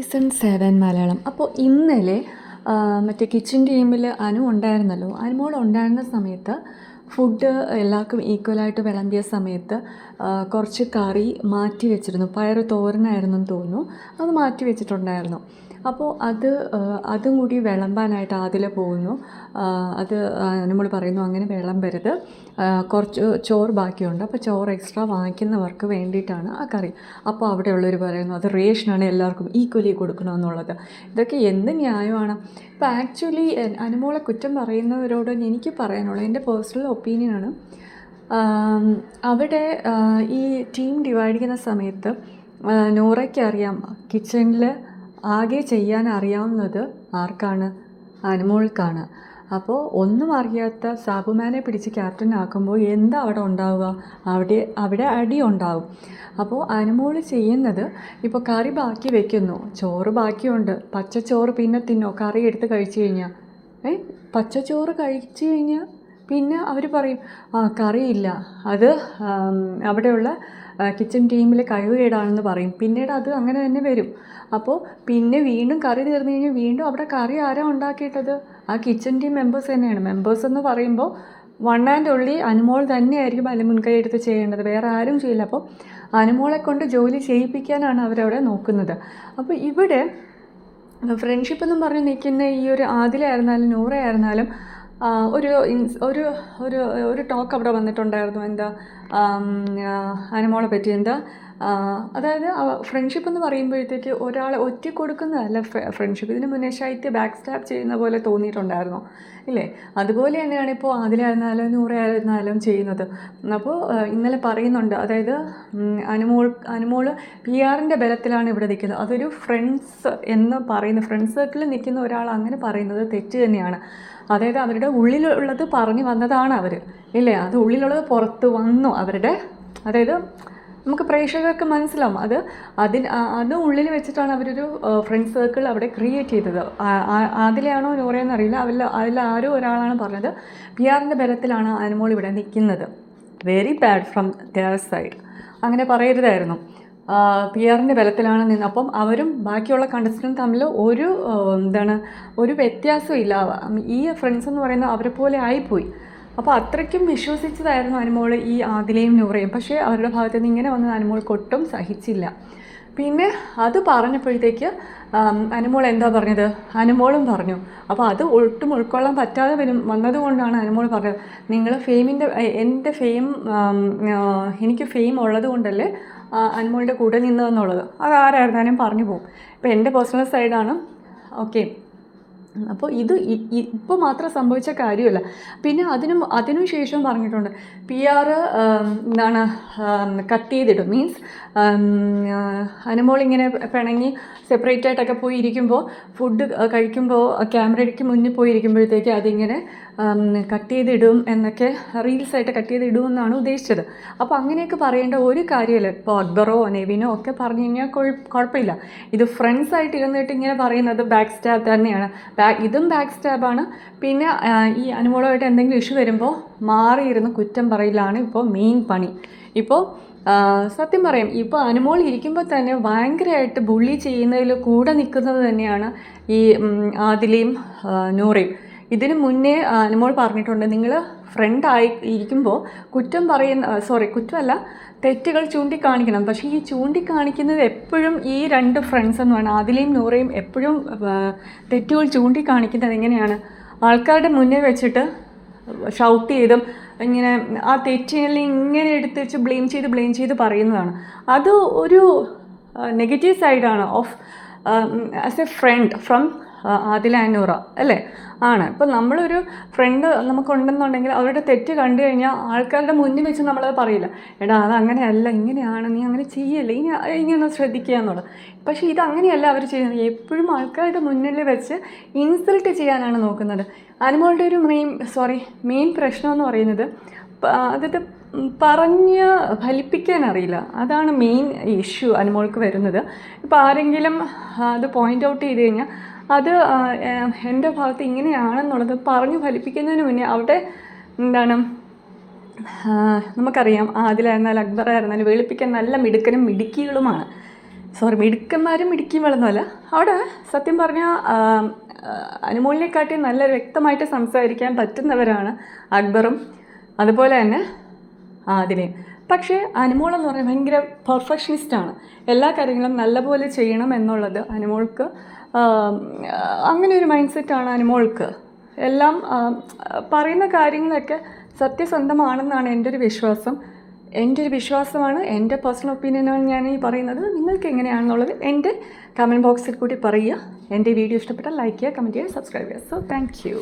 Season 7 Malayalam. അപ്പോൾ ഇന്നലെ മറ്റേ കിച്ചൺ ടീമിൽ അനു ഉണ്ടായിരുന്നല്ലോ. അനുമോൾ ഉണ്ടായിരുന്ന സമയത്ത് ഫുഡ് എല്ലാവർക്കും ഈക്വലായിട്ട് വിളമ്പിയ സമയത്ത് കുറച്ച് കറി മാറ്റി വെച്ചിരുന്നു. പയറ് തോരനായിരുന്നെന്ന് തോന്നുന്നു. അത് മാറ്റി വെച്ചിട്ടുണ്ടായിരുന്നു. അപ്പോൾ അതും കൂടി വിളമ്പാനായിട്ട് ആദില പോകുന്നു. അത് നമ്മൾ പറയുന്നു അങ്ങനെ വിളമ്പരുത്, കുറച്ച് ചോറ് ബാക്കിയുണ്ട്, അപ്പോൾ ചോറ് എക്സ്ട്രാ വാങ്ങിക്കുന്നവർക്ക് വേണ്ടിയിട്ടാണ് ആ കറി. അപ്പോൾ അവിടെയുള്ളവർ പറയുന്നു അത് റേഷനാണ്, എല്ലാവർക്കും ഈക്വലി കൊടുക്കണമെന്നുള്ളത്. ഇതൊക്കെ എന്ത് ന്യായമാണ്? ഇപ്പോൾ ആക്ച്വലി അനുമോളെ കുറ്റം പറയുന്നവരോട് എനിക്ക് പറയാനുള്ളത് എൻ്റെ പേഴ്സണൽ ഒപ്പീനിയനാണ്. അവിടെ ഈ ടീം ഡിവൈഡ് ചെയ്യുന്ന സമയത്ത് നൂറയ്ക്ക് അറിയാം കിച്ചണിൽ ആകെ ചെയ്യാൻ അറിയാവുന്നത് ആർക്കാണ്? അനുമോൾക്കാണ്. അപ്പോൾ ഒന്നും അറിയാത്ത സാബുമാനെ പിടിച്ച് ക്യാപ്റ്റൻ ആക്കുമ്പോൾ എന്താ അവിടെ ഉണ്ടാവുക? അവിടെ അടി ഉണ്ടാവും. അപ്പോൾ അനുമോൾ ചെയ്യുന്നത് ഇപ്പോൾ കറി ബാക്കി വെക്കുന്നു, ചോറ് ബാക്കിയുണ്ട്, പച്ചച്ചോറ് പിന്നെ തിന്നോ? കറി എടുത്ത് കഴിച്ചു കഴിഞ്ഞാൽ പച്ചച്ചോറ് കഴിച്ചു കഴിഞ്ഞാൽ പിന്നെ അവർ പറയും കറിയില്ല, അത് അവിടെയുള്ള കിച്ചൺ ടീമിലെ കഴിവുകേടാണെന്ന് പറയും. പിന്നീട് അത് അങ്ങനെ തന്നെ വരും. അപ്പോൾ പിന്നെ വീണ്ടും കറി തീർന്നു കഴിഞ്ഞാൽ വീണ്ടും അവിടെ കറി ആരാ ഉണ്ടാക്കിയിട്ടത്? ആ കിച്ചൺ ടീം മെമ്പേഴ്സ് തന്നെയാണ്. മെമ്പേഴ്സ് എന്ന് പറയുമ്പോൾ വൺ ആൻഡ് ഓൺലി അനുമോൾ തന്നെയായിരിക്കും അതിൽ മുൻകൈ എടുത്ത് ചെയ്യേണ്ടത്, വേറെ ആരും ചെയ്യില്ല. അപ്പോൾ അനുമോളെ കൊണ്ട് ജോലി ചെയ്യിപ്പിക്കാനാണ് അവരവിടെ നോക്കുന്നത്. അപ്പോൾ ഇവിടെ ഫ്രണ്ട്ഷിപ്പ് എന്നും പറഞ്ഞ് നിൽക്കുന്ന ഈ ഒരു ആദിലയായിരുന്നാലും നൂറയായിരുന്നാലും ഒരു ഒരു ഒരു ഒരു ടോക്ക് അവിടെ വന്നിട്ടുണ്ടായിരുന്നു. എന്താ അനുമോളെ പറ്റി എന്താ, അതായത് ഫ്രണ്ട്ഷിപ്പ് എന്ന് പറയുമ്പോഴത്തേക്ക് ഒരാളെ ഒറ്റ കൊടുക്കുന്നതല്ല ഫ്രണ്ട്ഷിപ്പ്. ഇതിന് മുന്നേ ശൈത്യ ബാക്ക് സ്റ്റാപ്പ് ചെയ്യുന്ന പോലെ തോന്നിയിട്ടുണ്ടായിരുന്നു ഇല്ലേ? അതുപോലെ തന്നെയാണ് ഇപ്പോൾ ആദിലായിരുന്നാലും നൂറയായിരുന്നാലും ചെയ്യുന്നത്. അപ്പോൾ ഇന്നലെ പറയുന്നുണ്ട്, അതായത് അനുമോൾ PR-ൻ്റെ ബലത്തിലാണ് ഇവിടെ നിൽക്കുന്നത്. അതൊരു ഫ്രണ്ട്സ് എന്ന് പറയുന്ന ഫ്രണ്ട്സ് സർക്കിളിൽ നിൽക്കുന്ന ഒരാൾ അങ്ങനെ പറയുന്നത് തെറ്റ് തന്നെയാണ്. അതായത് അവരുടെ ഉള്ളിലുള്ളത് പറഞ്ഞു വന്നതാണ് അവർ ഇല്ലേ? അത് ഉള്ളിലുള്ളത് പുറത്ത് വന്നു അവരുടെ, അതായത് നമുക്ക് പ്രേക്ഷകർക്ക് മനസ്സിലാവും അത് ഉള്ളിൽ വെച്ചിട്ടാണ് അവരൊരു ഫ്രണ്ട് സർക്കിൾ അവിടെ ക്രിയേറ്റ് ചെയ്തത്. അതിലാണോ നൂറയെന്ന് അറിയില്ല, അതിൽ ആരോ ഒരാളാണ് പറഞ്ഞത് PR-ൻ്റെ ബലത്തിലാണ് അനുമോൾ ഇവിടെ നിൽക്കുന്നത്. Very bad from there side. അങ്ങനെ പറയരുതായിരുന്നു. PR-ൻ്റെ ബലത്തിലാണ് നിന്ന്. അപ്പം അവരും ബാക്കിയുള്ള കണ്ടസ്റ്റൻറ്റ് തമ്മിൽ ഒരു വ്യത്യാസവും ഇല്ല. ഈ ഫ്രണ്ട്സ് എന്ന് പറയുന്നത് അവരെ പോലെ ആയിപ്പോയി. അപ്പോൾ അത്രയ്ക്കും വിശ്വസിച്ചതായിരുന്നു അനുമോൾ ഈ ആദിലയും നൂറയും. പക്ഷേ അവരുടെ ഭാഗത്തു നിന്ന് ഇങ്ങനെ വന്നത് അനുമോൾക്ക് ഒട്ടും സഹിച്ചില്ല. പിന്നെ അത് പറഞ്ഞപ്പോഴത്തേക്ക് അനുമോൾ എന്താ പറഞ്ഞത്? അനുമോളും പറഞ്ഞു. അപ്പോൾ അത് ഒട്ടും ഉൾക്കൊള്ളാൻ പറ്റാതെ വന്നതുകൊണ്ടാണ് അനുമോൾ പറഞ്ഞത്, നിങ്ങൾ എൻ്റെ ഫെയിം എനിക്ക് ഫെയിം ഉള്ളത് കൊണ്ടല്ലേ അനുമോളുടെ കൂടെ നിന്നതെന്നുള്ളത്. അത് ആരായിരുന്നാലും പറഞ്ഞു പോകും. ഇപ്പോൾ എൻ്റെ പേഴ്സണൽ സൈഡാണ്. ഓക്കെ, അപ്പോൾ ഇപ്പോൾ മാത്രം സംഭവിച്ച കാര്യമല്ല. പിന്നെ അതിനു ശേഷം പറഞ്ഞിട്ടുണ്ട് PR കട്ട് ചെയ്തിടും. മീൻസ് അനുമോൾ ഇങ്ങനെ പിണങ്ങി സെപ്പറേറ്റ് ആയിട്ടൊക്കെ പോയി ഇരിക്കുമ്പോൾ, ഫുഡ് കഴിക്കുമ്പോൾ ക്യാമറയ്ക്ക് മുന്നിൽ പോയി ഇരിക്കുമ്പോഴത്തേക്ക് അതിങ്ങനെ കട്ട് ചെയ്തിടും എന്നൊക്കെ, റീൽസായിട്ട് കട്ട് ചെയ്തിടുമെന്നാണ് ഉദ്ദേശിച്ചത്. അപ്പോൾ അങ്ങനെയൊക്കെ പറയേണ്ട ഒരു കാര്യമില്ല. ഇപ്പോൾ അക്ബറോ നെവിനോ ഒക്കെ പറഞ്ഞു കഴിഞ്ഞാൽ കുഴപ്പമില്ല. ഇത് ഫ്രണ്ട്സായിട്ട് ഇരുന്നിട്ട് ഇങ്ങനെ പറയുന്നത് ബാക്ക് സ്റ്റാബ് തന്നെയാണ്. ഇതും ബാക്ക് സ്റ്റാബാണ്. പിന്നെ ഈ അനുമോളുമായിട്ട് എന്തെങ്കിലും ഇഷ്യൂ വരുമ്പോൾ മാറിയിരുന്ന് കുറ്റം പറയലാണ് ഇപ്പോൾ മെയിൻ പണി. ഇപ്പോൾ സത്യം പറയാം, ഇപ്പോൾ അനുമോൾ ഇരിക്കുമ്പോൾ തന്നെ ഭയങ്കരമായിട്ട് ബുള്ളി ചെയ്യുന്നതിൽ കൂടെ നിൽക്കുന്നത് തന്നെയാണ് ഈ ആദിലയും നൂറയും. ഇതിന് മുന്നേ അനുമോൾ പറഞ്ഞിട്ടുണ്ട്, നിങ്ങൾ ഫ്രണ്ടായി ഇരിക്കുമ്പോൾ കുറ്റമല്ല, തെറ്റുകൾ ചൂണ്ടിക്കാണിക്കണം. പക്ഷേ ഈ ചൂണ്ടിക്കാണിക്കുന്നത് എപ്പോഴും ഈ രണ്ട് ഫ്രണ്ട്സ് എന്ന് പറഞ്ഞാൽ ആദിലയും നൂറയും എപ്പോഴും തെറ്റുകൾ ചൂണ്ടിക്കാണിക്കുന്നത് എങ്ങനെയാണ്? ആൾക്കാരുടെ മുന്നേ വെച്ചിട്ട് ഷൗട്ട് ചെയ്തും ഇങ്ങനെ ആ തെറ്റിനെ ഇങ്ങനെ എടുത്ത് വെച്ച് ബ്ലെയിം ചെയ്ത് പറയുന്നതാണ്. അത് ഒരു നെഗറ്റീവ് സൈഡാണ് of as a friend from Adila and Noora അല്ലേ? ആണ്. ഇപ്പോൾ നമ്മളൊരു ഫ്രണ്ട് നമുക്കുണ്ടെന്നുണ്ടെങ്കിൽ അവരുടെ തെറ്റ് കണ്ടു കഴിഞ്ഞാൽ ആൾക്കാരുടെ മുന്നിൽ വെച്ച് നമ്മളത് പറയില്ല, എടാ അത് അങ്ങനെയല്ല, ഇങ്ങനെയാണ്, നീ അങ്ങനെ ചെയ്യല്ലേ, ഇങ്ങനെ ശ്രദ്ധിക്കുക എന്നുള്ളത്. പക്ഷേ ഇതങ്ങനെയല്ല അവർ ചെയ്യുന്നത്. എപ്പോഴും ആൾക്കാരുടെ മുന്നിൽ വെച്ച് ഇൻസൾട്ട് ചെയ്യാനാണ് നോക്കുന്നത്. അനുമോളുടെ ഒരു മെയിൻ പ്രശ്നം എന്ന് പറയുന്നത് അതായത് പറഞ്ഞ് ഫലിപ്പിക്കാനറിയില്ല. അതാണ് മെയിൻ ഇഷ്യൂ അനുമോൾക്ക് വരുന്നത്. ഇപ്പോൾ ആരെങ്കിലും അത് പോയിൻ്റ് ഔട്ട് ചെയ്ത് കഴിഞ്ഞാൽ അത് എൻ്റെ ഭാഗത്ത് ഇങ്ങനെയാണെന്നുള്ളത് പറഞ്ഞ് ഫലിപ്പിക്കുന്നതിന് മുന്നേ അവിടെ നമുക്കറിയാം ആദിലായിരുന്നാലും അക്ബറായിരുന്നാലും വെളുപ്പിക്കാൻ നല്ല മിടുക്കനും മിടുക്കികളുമാണ്. സോറി മിടുക്കന്മാരും മിടുക്കിയുമൊന്നുമല്ല. അവിടെ സത്യം പറഞ്ഞാൽ അനുമോളിനെക്കാട്ടി നല്ല വ്യക്തമായിട്ട് സംസാരിക്കാൻ പറ്റുന്നവരാണ് അക്ബറും അതുപോലെ തന്നെ ആദിലയും. പക്ഷേ അനുമോൾ എന്ന് പറയുന്നത് ഭയങ്കര പെർഫെക്ഷനിസ്റ്റാണ്. എല്ലാ കാര്യങ്ങളും നല്ലപോലെ ചെയ്യണം എന്നുള്ളത് അനുമോൾക്ക് അങ്ങനെ ഒരു മൈൻഡ് സെറ്റാണ് അനുമോൾക്ക്. എല്ലാം പറയുന്ന കാര്യങ്ങളൊക്കെ സത്യസന്ധമാണെന്നാണ് എൻ്റെ ഒരു വിശ്വാസം. എൻ്റെ ഒരു വിശ്വാസമാണ്, എൻ്റെ പേഴ്സണൽ ഒപ്പീനിയനാണ് ഞാൻ ഈ പറയുന്നത്. നിങ്ങൾക്ക് എങ്ങനെയാണെന്നുള്ളത് എൻ്റെ കമൻറ്റ് ബോക്സിൽ കൂടി പറയുക. എൻ്റെ വീഡിയോ ഇഷ്ടപ്പെട്ടാൽ ലൈക്ക് ചെയ്യുക, കമൻറ്റ് ചെയ്യുക, സബ്സ്ക്രൈബ് ചെയ്യുക. So thank you.